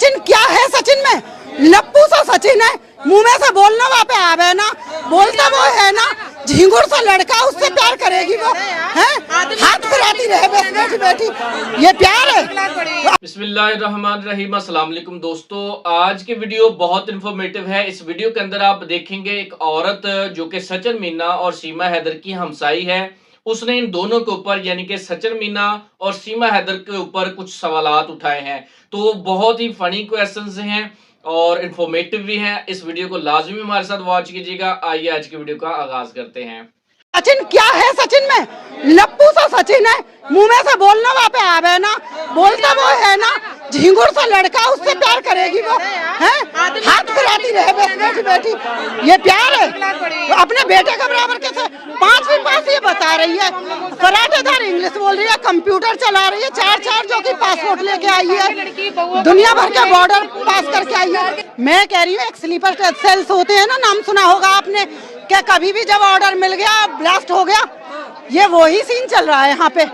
सचिन क्या है? सचिन में लप्पू सा सचिन है, मुंह में से बोलना वहाँ पे आवे ना, बोलता वो है ना, झिंगुर सा लड़का, उससे प्यार करेगी वो है? हाथ फिराती रहे बस बैठी बैठी, ये प्यार है? बिस्मिल्लाहिर्रहमानिर्रहीम। अस्सलाम वालेकुम दोस्तों, आज की वीडियो बहुत इन्फॉर्मेटिव है। इस वीडियो के अंदर आप देखेंगे एक औरत जो कि सचिन मीना और सीमा हैदर की हमसाई है, उसने इन दोनों के ऊपर यानी कि सचिन मीना और सीमा हैदर के ऊपर कुछ सवालात उठाए हैं। तो बहुत ही फनी क्वेश्चंस हैं और इन्फॉर्मेटिव भी हैं। इस वीडियो को लाजमी हमारे साथ वॉच कीजिएगा। आइए आज की वीडियो का आगाज करते हैं। सचिन क्या है? सचिन में लप्पू सा सचिन है, मुंह में से बोलना वहाँ पे आवे ना, बोलता वो है ना, झिंगुर सा लड़का, उससे प्यार करेगी वो है? हाथ फिराती रहे बस बैठी बैठी, ये प्यार है? अपने बेटे का बराबर कैसे 5वीं पास ये बता रही है, कराटेदार इंग्लिश बोल रही है, कंप्यूटर चला रही है, 4 जो की पासपोर्ट लेके आई है, दुनिया भर के बॉर्डर पास करके आई है। मैं कह रही हूँ एक स्लीपर सेल्स होते हैं ना, नाम सुना होगा आपने, क्या कभी भी जब ऑर्डर मिल गया ब्लास्ट हो गया, ये वही सीन चल रहा है यहाँ पे।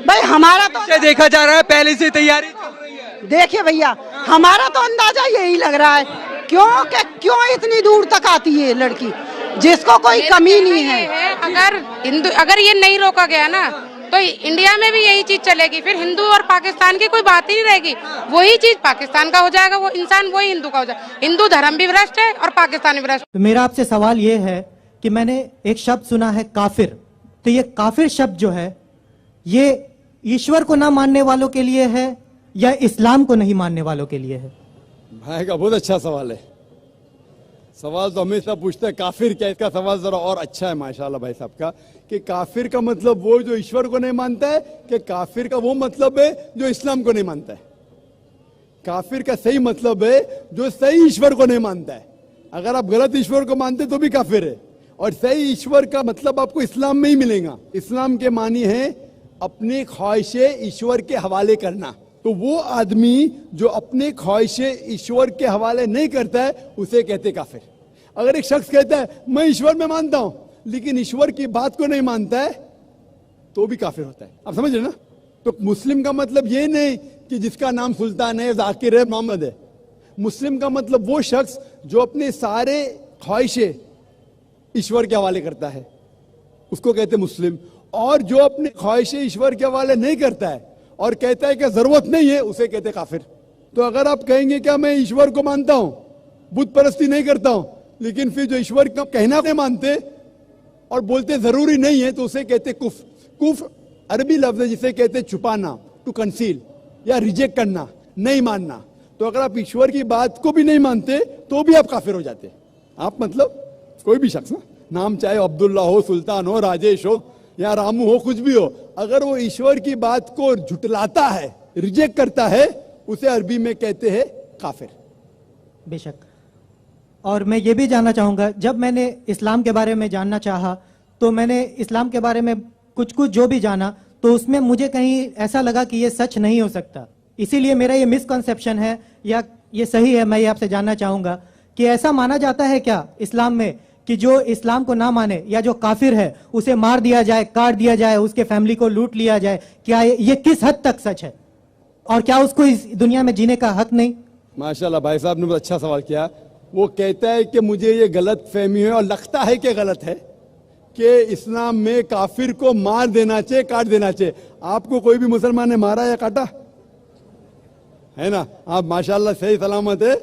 भाई हमारा तो देखा जा रहा है, पहले से तैयारी चल रही है। देखिए भैया, हमारा तो अंदाजा यही लग रहा है, क्यों इतनी दूर तक आती है लड़की, जिसको कोई कमी नहीं है। अगर ये नहीं रोका गया ना तो इंडिया में भी यही चीज चलेगी, फिर हिंदू और पाकिस्तान की कोई बात ही नहीं रहेगी, वही चीज पाकिस्तान का हो जाएगा, वो इंसान वही हिंदू का हो जाएगा। हिंदू धर्म भी भ्रष्ट है और पाकिस्तान भी भ्रष्ट। तो मेरा आपसे सवाल ये है कि मैंने एक शब्द सुना है काफिर, तो ये काफिर शब्द जो है ये ईश्वर को ना मानने वालों के लिए है या इस्लाम को नहीं मानने वालों के लिए है? भाई का बहुत अच्छा सवाल है। सवाल तो हमेशा पूछते हैं काफिर क्या, इसका सवाल जरा और अच्छा है माशाल्लाह भाई साहब का, कि काफिर का मतलब वो जो ईश्वर को नहीं मानता है, कि काफिर का वो मतलब है जो इस्लाम को नहीं मानता है। काफिर का सही मतलब है जो सही ईश्वर को नहीं मानता है। अगर आप गलत ईश्वर को मानते तो भी काफिर है, और सही ईश्वर का मतलब आपको इस्लाम में ही मिलेगा। इस्लाम के मानी है अपनी ख्वाहिशें ईश्वर के हवाले करना। तो वो आदमी जो अपनी ख्वाहिशें ईश्वर के हवाले नहीं करता है उसे कहते काफिर। अगर एक शख्स कहता है मैं ईश्वर में मानता हूं लेकिन ईश्वर की बात को नहीं मानता है तो भी काफिर होता है। आप समझ रहे ना? तो मुस्लिम का मतलब ये नहीं कि जिसका नाम सुल्तान है, जाकिर है, मोहम्मद है। मुस्लिम का मतलब वो शख्स जो अपने सारे ख्वाहिशें ईश्वर के हवाले करता है, उसको कहते मुस्लिम। और जो अपने ख्वाहिशें ईश्वर के हवाले नहीं करता है और कहता है कि जरूरत नहीं है, उसे कहते काफिर। तो अगर आप कहेंगे क्या मैं ईश्वर को मानता हूं, बुत परस्ती नहीं करता हूं, लेकिन फिर जो ईश्वर का कहना नहीं मानते और बोलते जरूरी नहीं है, तो उसे कहते कुफ। कुफ अरबी लफ्ज है जिसे कहते छुपाना, टू कंसील, या रिजेक्ट करना, नहीं मानना। तो अगर आप ईश्वर की बात को भी नहीं मानते तो भी आप काफिर हो जाते। आप मतलब कोई भी शख्स ना, नाम चाहे अब्दुल्ला हो, सुल्तान हो, राजेश हो या रामू हो, कुछ भी हो, अगर वो ईश्वर की बात को झुटलाता है, रिजेक्ट करता है, उसे अरबी में कहते हैं काफिर। बेशक। और मैं ये भी जानना चाहूंगा, जब मैंने इस्लाम के बारे में जानना चाहा तो मैंने इस्लाम के बारे में कुछ जो भी जाना, तो उसमें मुझे कहीं ऐसा लगा कि ये सच नहीं हो सकता। इसीलिए मेरा ये मिसकंसेप्शन है या ये सही है, मैं ये आपसे जानना चाहूंगा कि ऐसा माना जाता है क्या इस्लाम में कि जो इस्लाम को ना माने या जो काफिर है उसे मार दिया जाए, काट दिया जाए, उसके फैमिली को लूट लिया जाए? क्या ये किस हद तक सच है और क्या उसको इस दुनिया में जीने का हक नहीं? माशाल्लाह भाई साहब ने बहुत अच्छा सवाल किया। वो कहता है कि मुझे ये गलत फहमी है और लगता है कि गलत है कि इस्लाम में काफिर को मार देना चाहिए, काट देना चाहिए। आपको कोई भी मुसलमान ने मारा या काटा है ना? आप माशाल्लाह सही सलामत है,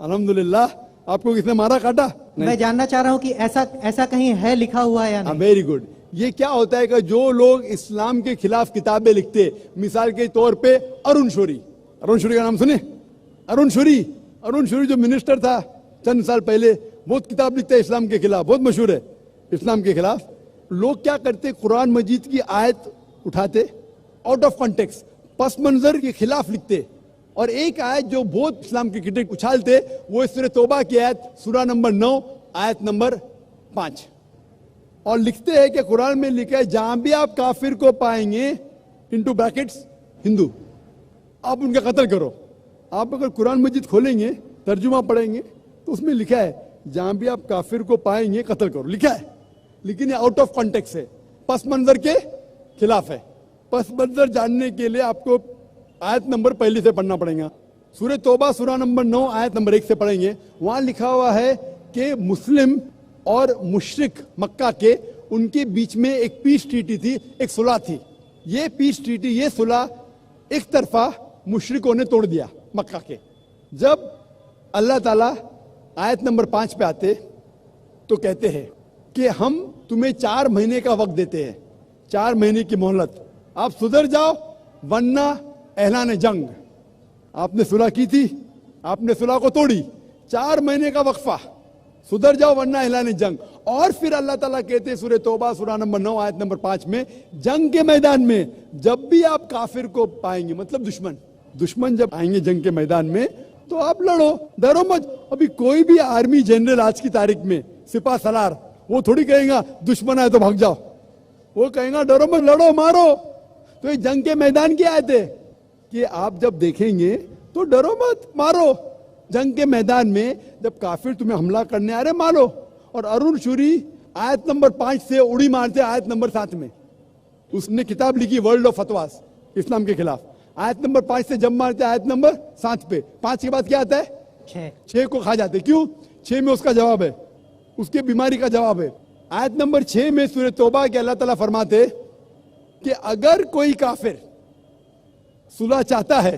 अल्हम्दुलिल्लाह। आपको किसने मारा, काटा? मैं जानना चाह रहा हूं कि ऐसा कहीं है लिखा हुआ या नहीं? Very good. ये क्या होता है कि जो लोग इस्लाम के खिलाफ किताबें लिखते, मिसाल के तौर पे अरुण शौरी का नाम सुने? अरुण शौरी जो मिनिस्टर था चंद साल पहले, बहुत किताब लिखते हैं इस्लाम के खिलाफ, बहुत मशहूर है इस्लाम के खिलाफ। लोग क्या करते, कुरान मजीद की आयत उठाते, आउट ऑफ कॉन्टेक्स्ट, पस मंजर के खिलाफ लिखते, और एक आयत जो बहुत इस्लाम के क्रिटिक उछालते, वो सूरह तौबा की आयत, सूरा नंबर 9 आयत नंबर 5, और लिखते हैं कि कुरान में लिखा है जहां भी आप काफिर को पाएंगे, इनटू ब्रैकेट्स हिंदू, आप उनका कत्ल करो। आप अगर कुरान मजीद खोलेंगे, तर्जुमा पढ़ेंगे, तो उसमें लिखा है जहां भी आप काफिर को पाएंगे कत्ल करो, लिखा है। लेकिन ये आउट ऑफ कॉन्टेक्स्ट है, पस मंजर के खिलाफ है। पस मंजर जानने के लिए आपको आयत नंबर पहले से पढ़ना पड़ेगा। सूरह तौबा सूरा नंबर 9 आयत नंबर 1 से पढ़ेंगे। वहां लिखा हुआ है कि मुस्लिम और मुशरिक मक्का के उनके बीच में एक पीस ट्रीटी थी, एक सुलह थी। ये पीस ट्रीटी, ये सुलह एक तरफा मुशरिकों ने तोड़ दिया मक्का के। जब अल्लाह ताला आयत नंबर 5 पे आते तो कहते हैं कि हम तुम्हें 4 महीने का वक्त देते हैं, 4 महीने की मोहलत, आप सुधर जाओ वरना ऐलान जंग। आपने सुलह की थी, आपने सुलह को तोड़ी, 4 महीने का वक्फा, सुधर जाओ वरना ऐलान जंग। और फिर अल्लाह ताला कहते हैं सूरह तौबा सूरा नंबर 9 आयत नंबर 5 में, जंग के मैदान में जब भी आप काफिर को पाएंगे, मतलब दुश्मन जब आएंगे जंग के मैदान में तो आप लड़ो, डरो मत। अभी कोई भी आर्मी जनरल आज की तारीख में, सिपा सलार, वो थोड़ी कहेगा दुश्मन आए तो भाग जाओ, वो कहेगा डरो मत, लड़ो, मारो। तो ये जंग के मैदान की आयत है कि आप जब देखेंगे तो डरो मत, मारो। जंग के मैदान में जब काफिर तुम्हें हमला करने आ रहे, मारो। और अरुण शूरी आयत नंबर 5 से उड़ी मारते आयत नंबर 7 में। उसने किताब लिखी वर्ल्ड ऑफ फतवास, इस्लाम के खिलाफ। आयत नंबर 5 से जब मारते आयत नंबर 7 पे, 5 के बाद क्या आता है? 6 को खा जाते। क्यों? 6 में उसका जवाब है, उसके बीमारी का जवाब है। आयत नंबर 6 में सूरह तौबा के अल्लाह ताला फरमाते कि अगर कोई काफिर सुलह चाहता है,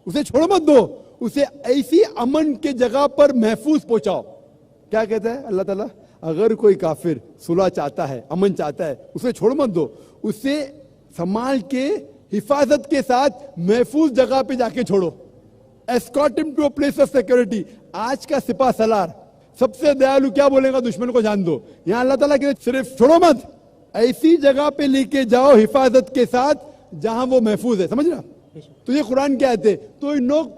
उसे छोड़ मत दो, उसे ऐसी अमन के जगह पर महफूज पहुंचाओ। क्या कहता है अल्लाह ताला? अगर कोई काफिर सुलह चाहता है, अमन चाहता है, उसे छोड़ मत दो, उसे संभाल के हिफाजत के साथ महफूज जगह पे जाके छोड़ो। Escort him to a place of security. आज का सिपा सलार सबसे दयालु क्या बोलेगा? दुश्मन को जान दो। यहां अल्लाह ताला कहते सिर्फ छोड़ो मत, ऐसी जगह पे लेके जाओ हिफाजत के साथ जहां वो महफूज है। समझ रहा? तो ये कुरान क्या आयत है? तो इन लोग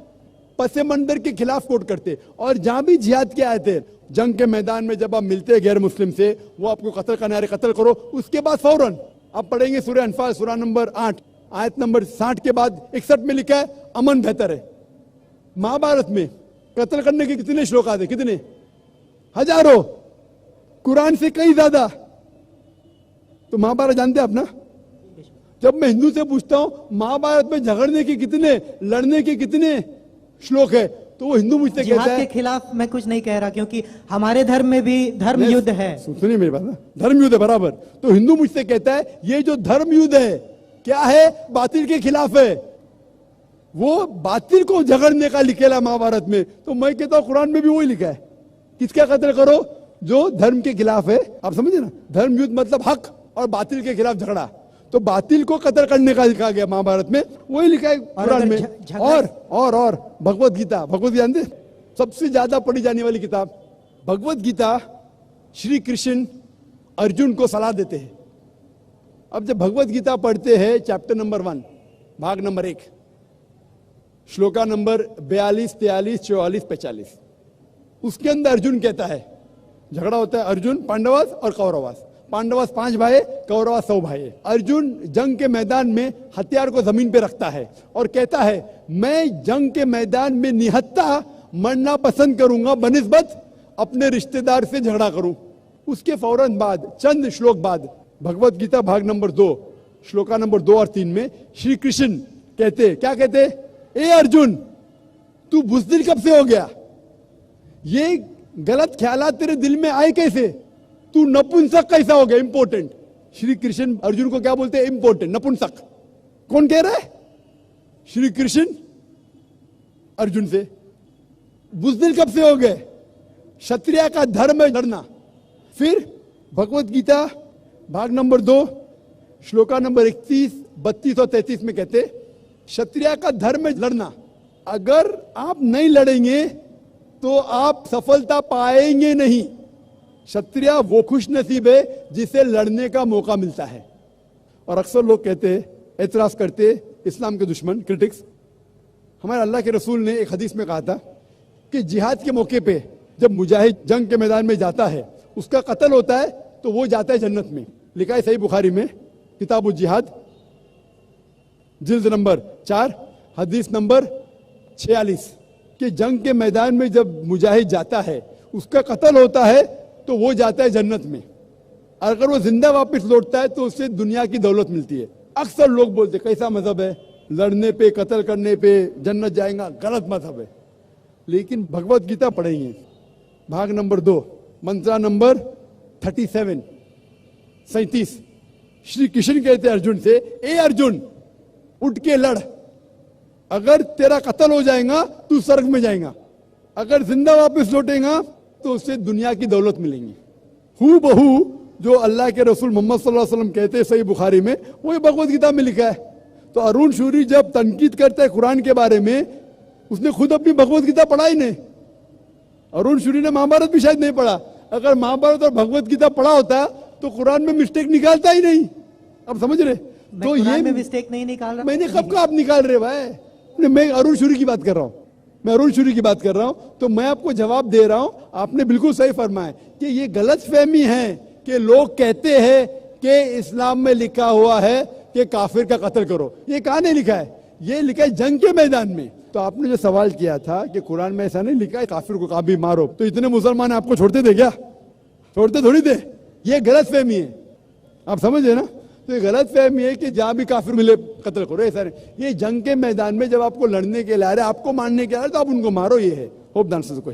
पसे मंदर के खिलाफ कोट करते। और जहां भी जिहाद की आयत है, जंग के मैदान में जब आप मिलते हैं गैर मुस्लिम से, वो आपको कत्ल करने आ रहे, कत्ल करो। उसके बाद फौरन आप पढ़ेंगे सूरह अनफाल सूरा नंबर 8 आयत नंबर 60 के बाद 61 में लिखा है अमन बेहतर है। महाभारत में कत्ल करने के कितने श्लोक आते? कितने? हजारों, कुरान से कई ज्यादा। तो महाभारत जानते हैं आप ना? जब मैं हिंदू से पूछता हूं महाभारत में झगड़ने के कितने, लड़ने के कितने श्लोक है, तो वो हिंदू मुझसे कहता है के खिलाफ मैं कुछ नहीं कह रहा, क्योंकि हमारे धर्म में भी धर्म युद्ध है। सुनिए मेरी बात ना, धर्म युद्ध है बराबर। तो हिंदू मुझसे कहता है ये जो धर्म युद्ध है क्या है? बातिल के खिलाफ है। वो बातिल को झगड़ने का लिखेला महाभारत में। तो मैं कहता हूं कुरान में भी वही लिखा है, किसका कत्ल करो? जो धर्म के खिलाफ है। आप समझे ना? धर्म युद्ध मतलब हक और बातिल के खिलाफ झगड़ा। तो बातिल को कत्ल करने का लिखा गया महाभारत में, वही लिखा है कुरान में। और भगवत गीता, भगवत गीता जानते? सबसे ज्यादा पढ़ी जाने वाली किताब भगवत गीता। श्री कृष्ण अर्जुन को सलाह देते हैं। अब जब भगवत गीता पढ़ते हैं चैप्टर नंबर 1 भाग नंबर 1 श्लोका नंबर 42, 43, 44, 45, उसके अंदर अर्जुन कहता है, झगड़ा होता है अर्जुन पांडवास और कौरवास। पांडवास 5 भाई, कौरवास 100 भाई। अर्जुन जंग के मैदान में हथियार को जमीन पे रखता है और कहता है मैं जंग के मैदान में निहत्था मरना पसंद करूंगा बनिस्बत अपने रिश्तेदार से झगड़ा करूं। उसके फौरन बाद, चंद श्लोक बाद, भगवत गीता भाग नंबर 2 श्लोका नंबर 2 और 3 में श्री कृष्ण कहते, क्या कहते? ए अर्जुन, तू बुज़दिल कब से हो गया? ये गलत ख्यालात तेरे दिल में आए कैसे? तू नपुंसक कैसा हो गया? इंपॉर्टेंट। श्री कृष्ण अर्जुन को क्या बोलते हैं? इंपॉर्टेंट, नपुंसक। कौन कह रहा है? श्री कृष्ण अर्जुन से। बुज़दिल कब से हो गए? क्षत्रिय का धर्म है लड़ना। फिर भगवत गीता भाग नंबर 2 श्लोका नंबर 31, 32 और 33 में कहते क्षत्रिय का धर्म है लड़ना। अगर आप नहीं लड़ेंगे तो आप सफलता पाएंगे नहीं। क्षत्रिय वो खुश नसीब है जिसे लड़ने का मौका मिलता है। और अक्सर लोग कहते हैं, एतराज करते, इस्लाम के दुश्मन, क्रिटिक्स, हमारे अल्लाह के रसूल ने एक हदीस में कहा था कि जिहाद के मौके पे जब मुजाहिद जंग के मैदान में जाता है, उसका कत्ल होता है तो वो जाता है जन्नत में। लिखा है सही बुखारी में, किताब जिहाद, जिल्द नंबर 4 हदीस नंबर 46, कि जंग के मैदान में जब मुजाहिद जाता है, उसका कत्ल होता है तो वो जाता है जन्नत में। अगर वो जिंदा वापस लौटता है तो उससे दुनिया की दौलत मिलती है। अक्सर लोग बोलते कैसा मजहब है, लड़ने पे, कत्ल करने पे जन्नत जाएगा, गलत मजहब है। लेकिन भगवत गीता पढ़ेंगे, भाग नंबर 2, मंत्रा नंबर 37 श्री कृष्ण कहते अर्जुन से, ए अर्जुन उठ के लड़, अगर तेरा कत्ल हो जाएगा तू स्वर्ग में जाएगा, अगर जिंदा वापस लौटेगा तो उससे दुनिया की दौलत मिलेंगी। हू बहू जो अल्लाह के रसूल मोहम्मद सल्लल्लाहु अलैहि वसल्लम कहते हैं सही बुखारी में, वही भगवत गीता में लिखा है। तो अरुण शूरी जब तनकीद करता है कुरान के बारे में, उसने खुद अपनी भगवत गीता पढ़ा ही नहीं। अरुण शूरी ने महाभारत भी शायद नहीं पढ़ा। अगर महाभारत और भगवत गीता पढ़ा होता तो कुरान में मिस्टेक निकालता ही नहीं। अब समझ रहे? तो ये मिस्टेक नहीं निकाल रहा। मैंने कब का आप निकाल रहे भाई? मैं अरुण शूरी की बात कर रहा हूँ, मैं अरुण शूरी की बात कर रहा हूँ। तो मैं आपको जवाब दे रहा हूँ, आपने बिल्कुल सही फरमाया कि ये गलत फहमी है कि लोग कहते हैं कि इस्लाम में लिखा हुआ है कि काफिर का कत्ल करो। ये कहाँ नहीं लिखा है? ये लिखा है जंग के मैदान में। तो आपने जो सवाल किया था कि कुरान में ऐसा नहीं लिखा है काफिर को कभी मारो, तो इतने मुसलमान आपको छोड़ते थे क्या? छोड़ते थोड़ी थे। ये गलत फहमी है, आप समझे ना? तो ये गलत फहमी है कि जहां भी काफिर मिले कत्ल करो, ऐसा नहीं। ये जंग के मैदान में जब आपको लड़ने के लिए आ रहे, आपको मारने के आ रहे, तो आप उनको मारो। ये है hope the answer the question.